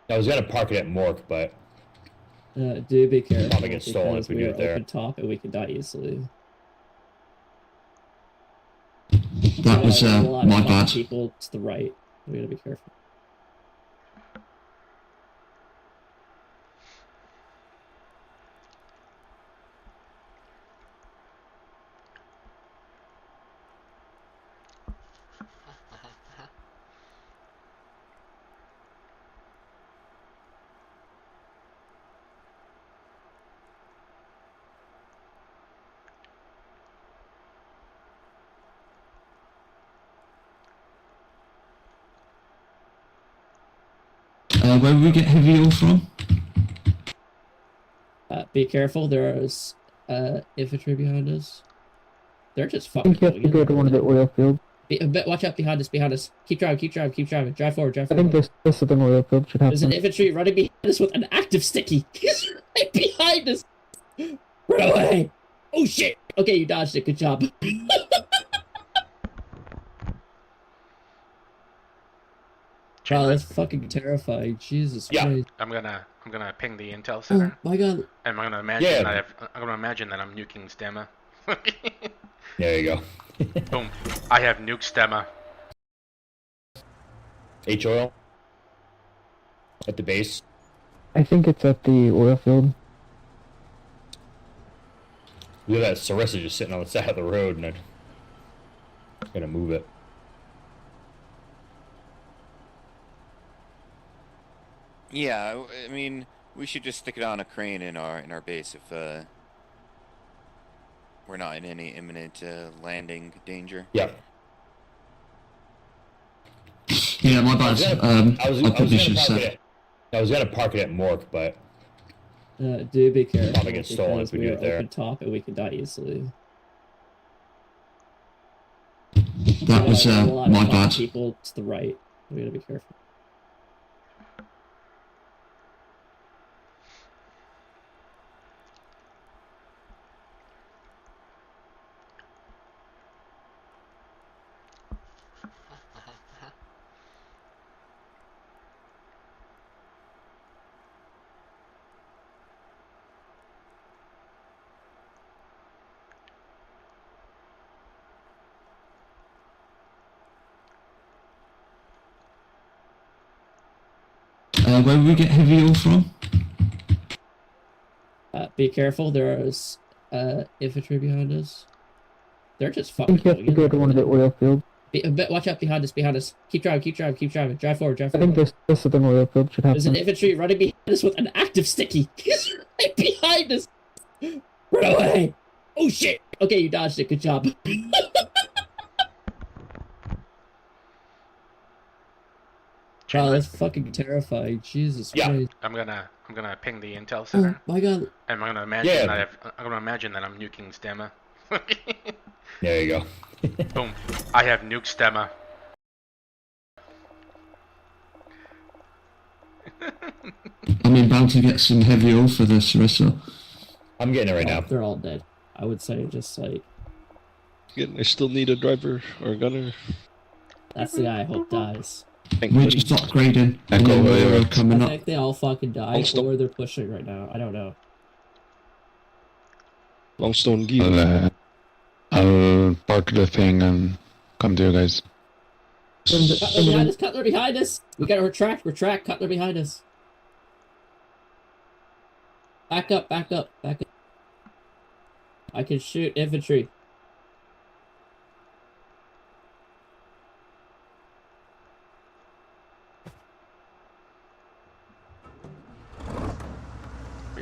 I was gonna park it at Mork, but Do be careful. probably get stolen if we do it there. Open top and we can die easily. That was my bad. People to the right. We gotta be careful. Where did we get heavy oil from? Be careful. There's infantry behind us. They're just I fucking. think you have to go to one of the oil fields. Watch out behind us. Behind us. Keep driving. Keep driving. Keep driving. Drive forward. Drive I forward. think this southern oil field should have There's an infantry running behind us with an active sticky. He's right behind us. Run away. Oh shit. Okay, you dodged it. Good job. Wow, that's fucking terrifying. Jesus Christ. I'm gonna ping the intel center. Oh my god. And I'm gonna imagine that I'm nuking Stemma. There you go. Boom. I have nuked Stemma. H oil at the base. I think it's at the oil field. Look at that Sarissa just sitting on the side of the road, and I'm gonna move it. Yeah, I mean, we should just stick it on a crane in our base if we're not in any imminent landing danger. Yeah. Yeah, my bad. I was gonna park it at Mork, but Do be careful. probably get stolen if we do it there. Open top and we can die easily. That was my bad. People to the right. We gotta be careful. Where did we get heavy oil from? Be careful. There's infantry behind us. They're just I fucking. think you have to go to one of the oil fields. Watch out behind us. Behind us. Keep driving. Keep driving. Keep driving. Drive forward. Drive I forward. think this southern oil field should have There's an infantry running behind us with an active sticky. He's right behind us. Run away. Oh shit. Okay, you dodged it. Good job. Wow, that's fucking terrifying. Jesus Christ. I'm gonna ping the intel center. Oh my god. And I'm gonna imagine that I'm nuking Stemma. There you go. Boom. I have nuked Stemma. I'm inbound to get some heavy oil for the Sarissa. I'm getting it right now. They're all dead. I would say just like. I still need a driver or a gunner. That's the guy I hope dies. We're just upgrading. And then we're coming I up. think they all fucking died or they're pushing right now. I don't know. Longstone gear. I'll park the thing and come to you guys. Cutler behind us! Cutler behind us! We gotta retract! Retract! Cutler behind us! Back up! Back up! Back up! I can shoot infantry.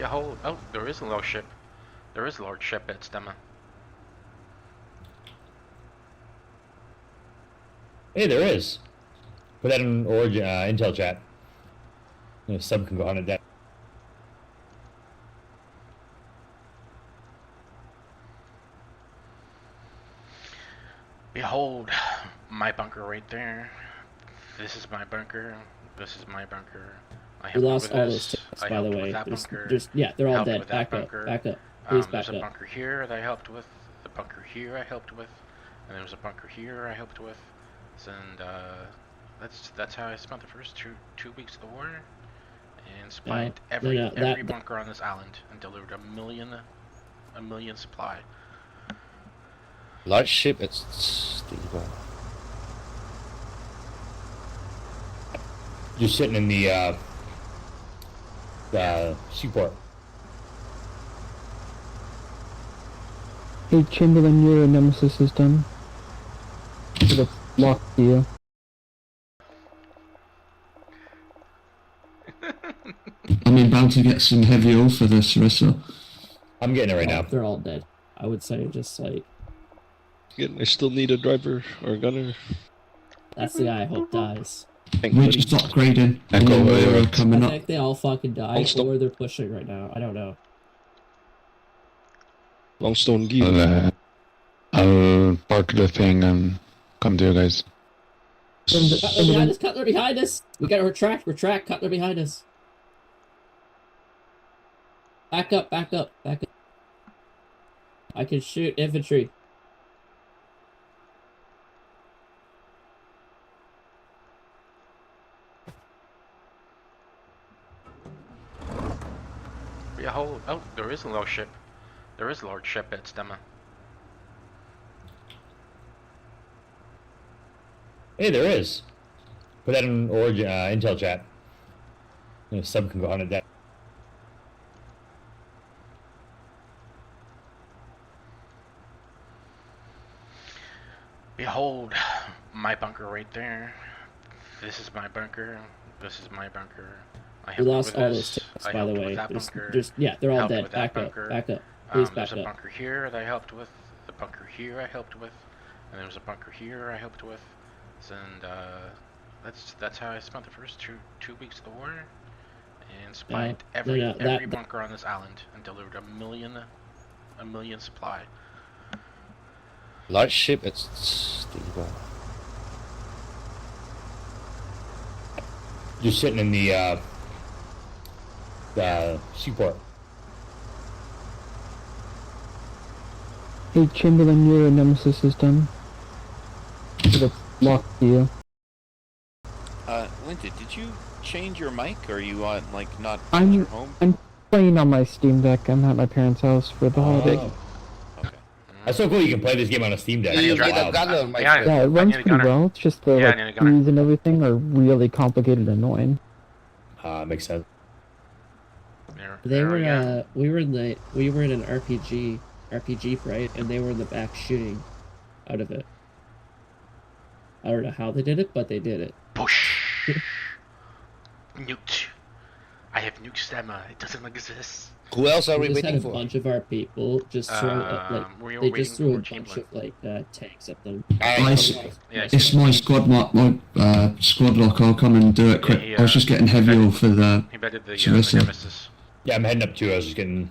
Oh, there is a large ship. There is a large ship at Stemma. Hey, there is. Put that in origin intel chat. Sub can go on it down. Behold, my bunker right there. This is my bunker. This is my bunker. We lost all those tickets, by the way. Yeah, they're all dead. Back up. Back up. Please back there's up. a bunker here that I helped with. The bunker here I helped with. And there was a bunker here I helped with. And that's how I spent the first two weeks of the war. and spied No, every no, every that- bunker on this island and delivered a million supply. Large ship at Steve. Just sitting in the seaport. Hey, Chamberlain, your nemesis is done. It's locked to you. I'm about to get some heavy oil for the Sarissa. I'm getting it right now. They're all dead. I would say just like Again, I still need a driver or a gunner. that's the guy I hope dies. Thank We're you. just upgrading. Echo Me and Laura William. are coming I up. think they all fucking died, Hold still. or they're pushing right now. I don't know. Longstone Gear. I'll park the thing and come to you guys. Cutler behind us! Cutler behind us! We gotta retract! Cutler behind us! Back up! I can shoot infantry. Behold, oh, there is a large ship. There is a large ship at Stemma. Hey, there is. Put that in origin intel chat. Sub can go on it deck. Behold, my bunker right there. This is my bunker. This is my bunker. I We helped lost with all this. those ticks, I by the helped way. with that There's, bunker. yeah, they're all Helped dead. with that Back up, bunker. back up. Please back There's a up. bunker here that I helped with. The bunker here I helped with, and there was a bunker here I helped with. And that's how I spent the first two weeks of the war, and spied every bunker on this island and delivered a million supply. Large ship at Steve. Just sitting in the seaport. Hey, Chamberlain, your nemesis is done. It's locked to you. Linda, did you change your mic? Or are you on, like, not I'm- your home? I'm playing on my Steam Deck. I'm at my parents' house for the holiday. Oh. Okay. That's so cool you can play this game on a Steam Deck. I need a Wow. Yeah, Yeah, it runs I need a pretty gunner. well. It's just the Yeah, I need a gunner. keys and everything are really complicated and annoying. Makes sense. They There were we go. we were in an RPG right, and they were in the back shooting out of it. I don't know how they did it, but they did it. Push. Nuked. I have nuked Stemma. It doesn't exist. Who else are We we just had waiting a for? bunch of our people just throw we were they waiting just threw a for bunch Chamberlain. of tanks at them. Nice. Yeah, It's my squad squad lock. I'll come and do it quick. he, I was just getting heavy oil for the he betted the Sarissa. Nemesis. Yeah, I'm heading up too. I was just getting